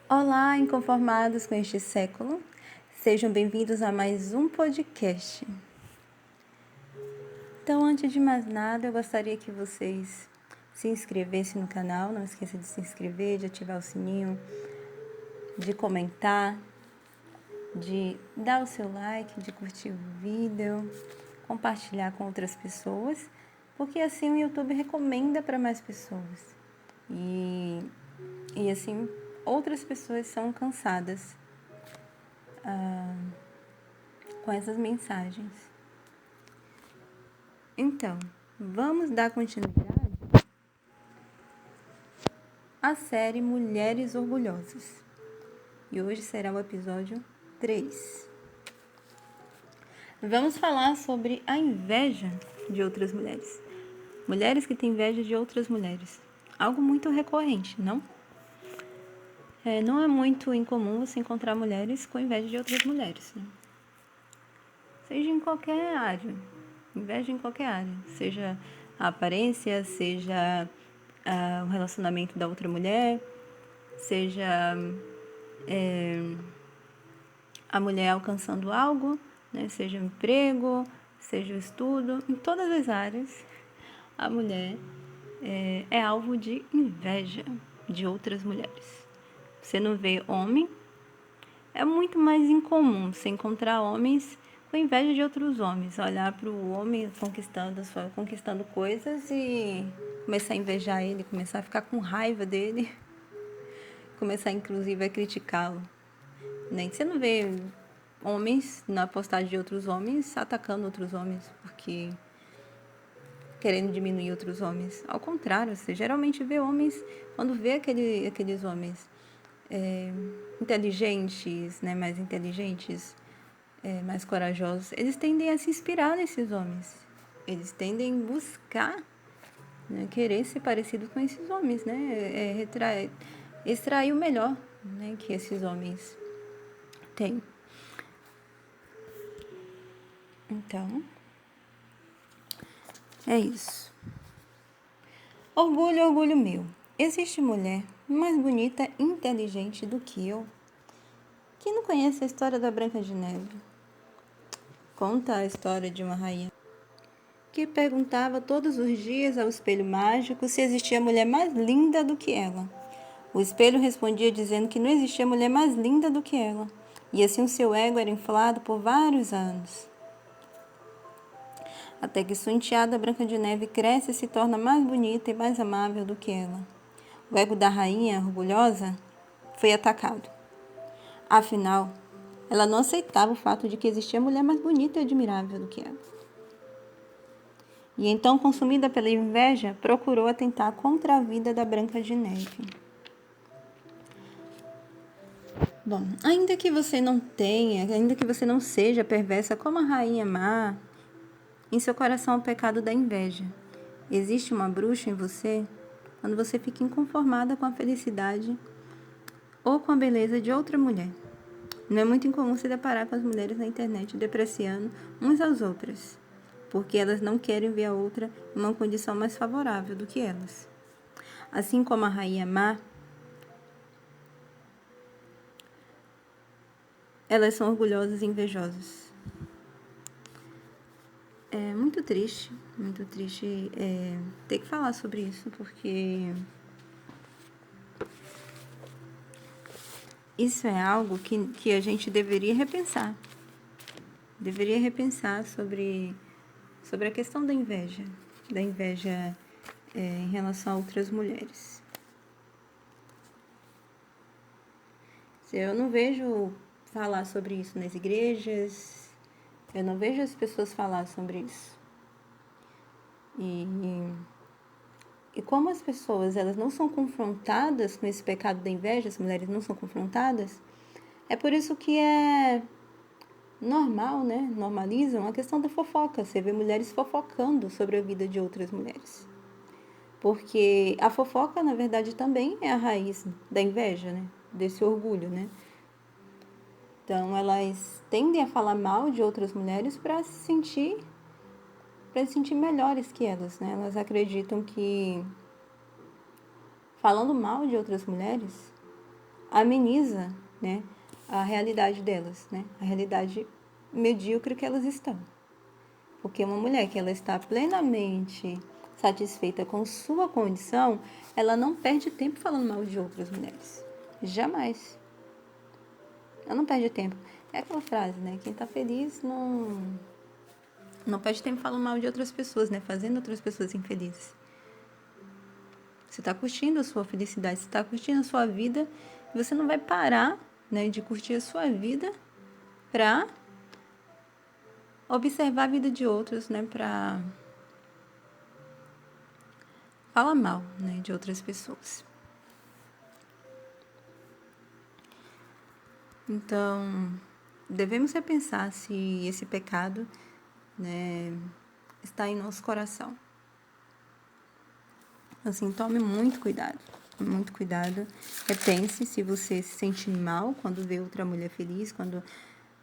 Olá, inconformados com este século. Sejam bem-vindos a mais um podcast. Então, antes de mais nada, eu gostaria que vocês se inscrevessem no canal. Não esqueça de se inscrever, de ativar o sininho, de comentar, de dar o seu like, de curtir o vídeo, compartilhar com outras pessoas, porque assim o YouTube recomenda para mais pessoas. E assim outras pessoas são alcançadas com essas mensagens. Então, vamos dar continuidade à série Mulheres Orgulhosas. E hoje será o episódio 3. Vamos falar sobre a inveja de outras mulheres. Mulheres que têm inveja de outras mulheres. Algo muito recorrente, não? Não é muito incomum você encontrar mulheres com inveja de outras mulheres, né? Seja em qualquer área. Inveja em qualquer área. Seja a aparência, seja o relacionamento da outra mulher, seja a mulher alcançando algo, né? Seja o emprego, seja o estudo, em todas as áreas, a mulher é alvo de inveja de outras mulheres. Você não vê homem, é muito mais incomum você encontrar homens com inveja de outros homens, olhar para o homem conquistando coisas e começar a invejar ele, começar a ficar com raiva dele, começar inclusive a criticá-lo. Nem você não vê homens na postagem de outros homens atacando outros homens porque querendo diminuir outros homens. Ao contrário, você geralmente vê homens, quando vê aqueles homens inteligentes, né, mais inteligentes, mais corajosos, eles tendem a se inspirar nesses homens. Eles tendem a buscar, né, querer ser parecido com esses homens, né, extrair o melhor, né, que esses homens têm. Então, é isso. Orgulho, orgulho meu. Existe mulher mais bonita e inteligente do que eu? Quem não conhece a história da Branca de Neve? Conta a história de uma rainha que perguntava todos os dias ao espelho mágico se existia mulher mais linda do que ela. O espelho respondia dizendo que não existia mulher mais linda do que ela. E assim o seu ego era inflado por vários anos. Até que sua enteada Branca de Neve cresce e se torna mais bonita e mais amável do que ela. O ego da rainha, orgulhosa, foi atacado. Afinal, ela não aceitava o fato de que existia mulher mais bonita e admirável do que ela. E então, consumida pela inveja, procurou atentar contra a vida da Branca de Neve. Bom, ainda que você não seja perversa como a rainha má, em seu coração há o pecado da inveja. Existe uma bruxa em você quando você fica inconformada com a felicidade ou com a beleza de outra mulher. Não é muito incomum se deparar com as mulheres na internet depreciando uns às outras, porque elas não querem ver a outra em uma condição mais favorável do que elas. Assim como a rainha má, elas são orgulhosas e invejosas. É muito triste ter que falar sobre isso, porque isso é algo que a gente deveria repensar. Deveria repensar sobre a questão da inveja em relação a outras mulheres. Eu não vejo falar sobre isso nas igrejas, eu não vejo as pessoas falar sobre isso. E como as pessoas elas não são confrontadas com esse pecado da inveja, as mulheres não são confrontadas, é por isso que é normal, né? Normalizam a questão da fofoca. Você vê mulheres fofocando sobre a vida de outras mulheres. Porque a fofoca, na verdade, também é a raiz da inveja, né? Desse orgulho, né? Então, elas tendem a falar mal de outras mulheres para se sentir melhores que elas, né? Elas acreditam que falando mal de outras mulheres, ameniza, né, a realidade delas, né, a realidade medíocre que elas estão. Porque uma mulher que ela está plenamente satisfeita com sua condição, ela não perde tempo falando mal de outras mulheres. Jamais. Ela não perde tempo. É aquela frase, né? Quem tá feliz não perde tempo falando mal de outras pessoas, né? Fazendo outras pessoas infelizes. Você tá curtindo a sua felicidade, você tá curtindo a sua vida, e você não vai parar, né, de curtir a sua vida pra observar a vida de outros, né? Pra falar mal, né, de outras pessoas. Então, devemos repensar se esse pecado, né, está em nosso coração. Assim, tome muito cuidado, muito cuidado. Repense se você se sente mal quando vê outra mulher feliz, quando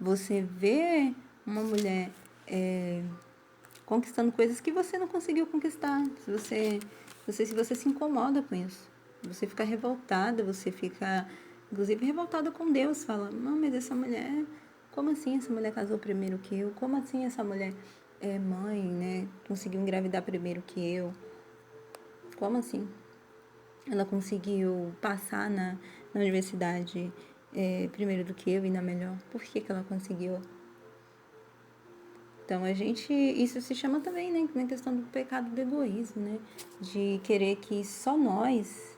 você vê uma mulher conquistando coisas que você não conseguiu conquistar. Se você se incomoda com isso, você fica revoltada, você fica, inclusive, revoltada com Deus. Fala, não, mas essa mulher, como assim essa mulher casou primeiro que eu? Como assim essa mulher é mãe, né? Conseguiu engravidar primeiro que eu? Como assim? Ela conseguiu passar na universidade primeiro do que eu e na melhor. Por que ela conseguiu? Então, isso se chama também, né, na questão do pecado do egoísmo, né? De querer que só nós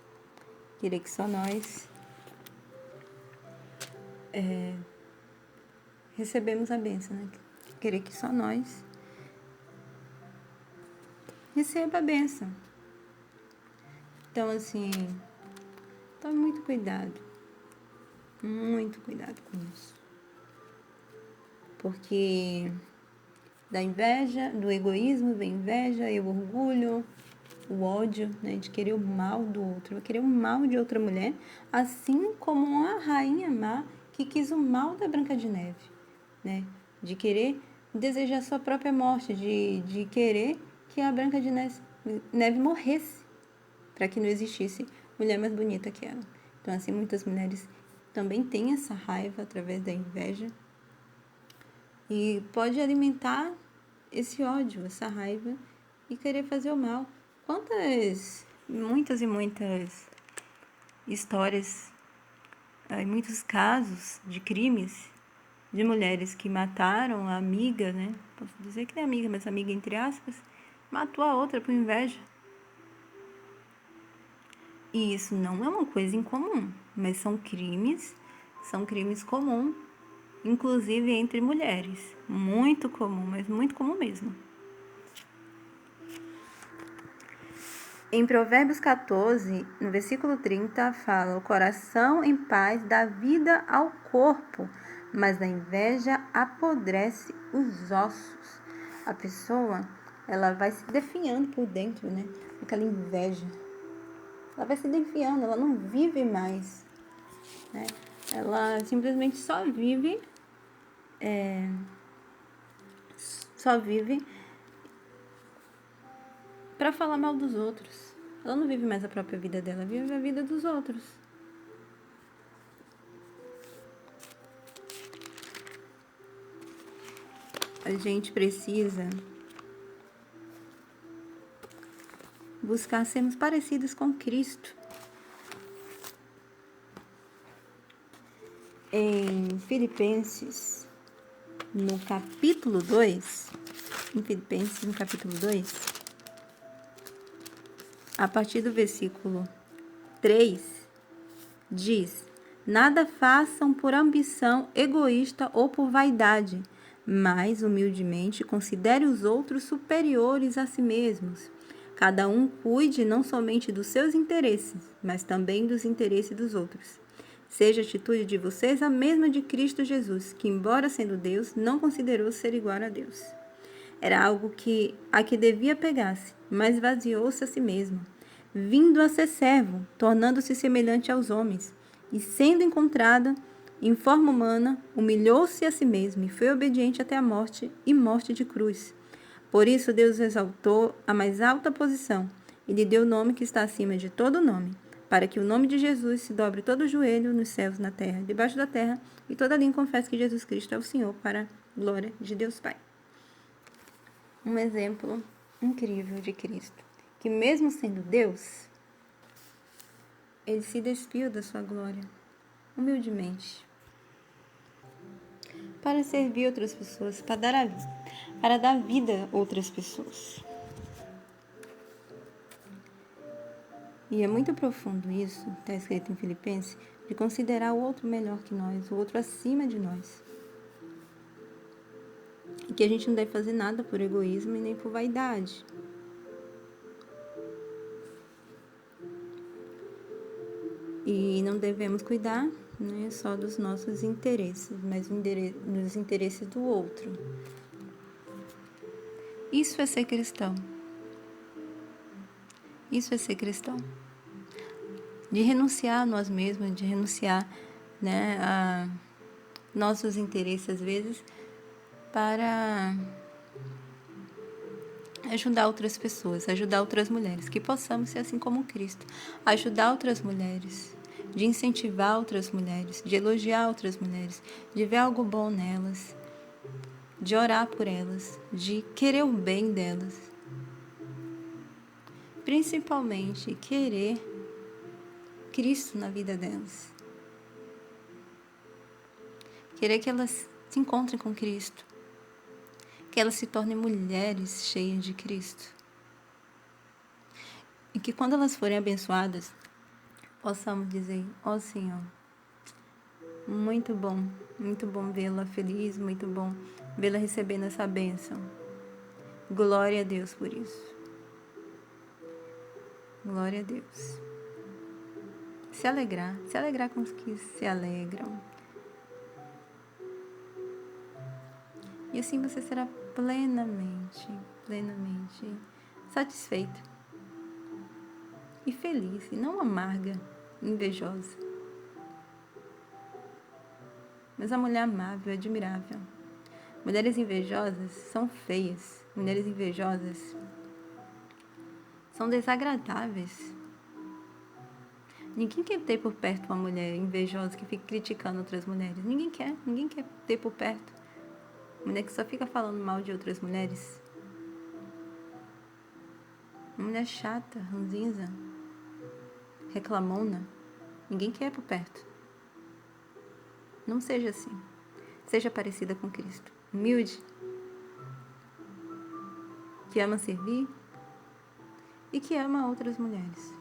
recebemos a bênção, né? Querer que só nós receba a bênção. Então, assim, tome muito cuidado com isso. Porque da inveja, do egoísmo vem inveja e o orgulho, o ódio, né, de querer o mal do outro, querer o mal de outra mulher, assim como a rainha má que quis o mal da Branca de Neve, né, de querer desejar sua própria morte, de querer que a Branca de Neve morresse, para que não existisse mulher mais bonita que ela. Então, assim, muitas mulheres também têm essa raiva através da inveja e pode alimentar esse ódio, essa raiva e querer fazer o mal. Muitas histórias, muitos casos de crimes de mulheres que mataram a amiga, né? Posso dizer que não é amiga, mas amiga entre aspas, matou a outra por inveja. E isso não é uma coisa incomum, mas são crimes comuns, inclusive entre mulheres. Muito comum, mas muito comum mesmo. Em Provérbios 14, no versículo 30, fala: o coração em paz dá vida ao corpo, mas a inveja apodrece os ossos. A pessoa, ela vai se definhando por dentro, né? Aquela inveja. Ela vai se definhando, ela não vive mais, né? Ela simplesmente só vive para falar mal dos outros. Ela não vive mais a própria vida dela, vive a vida dos outros. A gente precisa buscar sermos parecidos com Cristo. Em Filipenses, no capítulo 2, a partir do versículo 3, diz: nada façam por ambição egoísta ou por vaidade, mas, humildemente, considere os outros superiores a si mesmos. Cada um cuide não somente dos seus interesses, mas também dos interesses dos outros. Seja a atitude de vocês a mesma de Cristo Jesus, que, embora sendo Deus, não considerou ser igual a Deus. Era algo a que devia pegar-se, mas esvaziou-se a si mesmo, vindo a ser servo, tornando-se semelhante aos homens, e sendo encontrado em forma humana, humilhou-se a si mesmo e foi obediente até a morte e morte de cruz. Por isso Deus o exaltou à mais alta posição e lhe deu o nome que está acima de todo nome, para que o nome de Jesus se dobre todo o joelho nos céus, na terra, debaixo da terra, e toda língua confesse que Jesus Cristo é o Senhor, para a glória de Deus Pai. Um exemplo incrível de Cristo, que mesmo sendo Deus, ele se despiu da sua glória, humildemente, para servir outras pessoas, para dar vida a outras pessoas. E é muito profundo isso, está escrito em Filipenses, de considerar o outro melhor que nós, o outro acima de nós. E que a gente não deve fazer nada por egoísmo e nem por vaidade. E não devemos cuidar, né, só dos nossos interesses, mas dos interesses do outro. Isso é ser cristão. Isso é ser cristão. De renunciar a nós mesmos, de renunciar, né, a nossos interesses, às vezes, para ajudar outras pessoas, ajudar outras mulheres, que possamos ser assim como Cristo, ajudar outras mulheres, de incentivar outras mulheres, de elogiar outras mulheres, de ver algo bom nelas, de orar por elas, de querer o bem delas. Principalmente querer Cristo na vida delas. Querer que elas se encontrem com Cristo. Que elas se tornem mulheres cheias de Cristo. E que quando elas forem abençoadas, possamos dizer: ó Senhor, muito bom vê-la feliz, muito bom vê-la recebendo essa bênção. Glória a Deus por isso. Glória a Deus. Se alegrar com os que se alegram. E assim você será plenamente satisfeita e feliz, e não amarga, invejosa. Mas a mulher amável, admirável. Mulheres invejosas são feias. Mulheres invejosas são desagradáveis. Ninguém quer ter por perto uma mulher invejosa que fica criticando outras mulheres. Ninguém quer ter por perto. Mulher que só fica falando mal de outras mulheres. Uma mulher chata, ranzinza, reclamona. Ninguém quer por perto. Não seja assim. Seja parecida com Cristo. Humilde. Que ama servir. E que ama outras mulheres.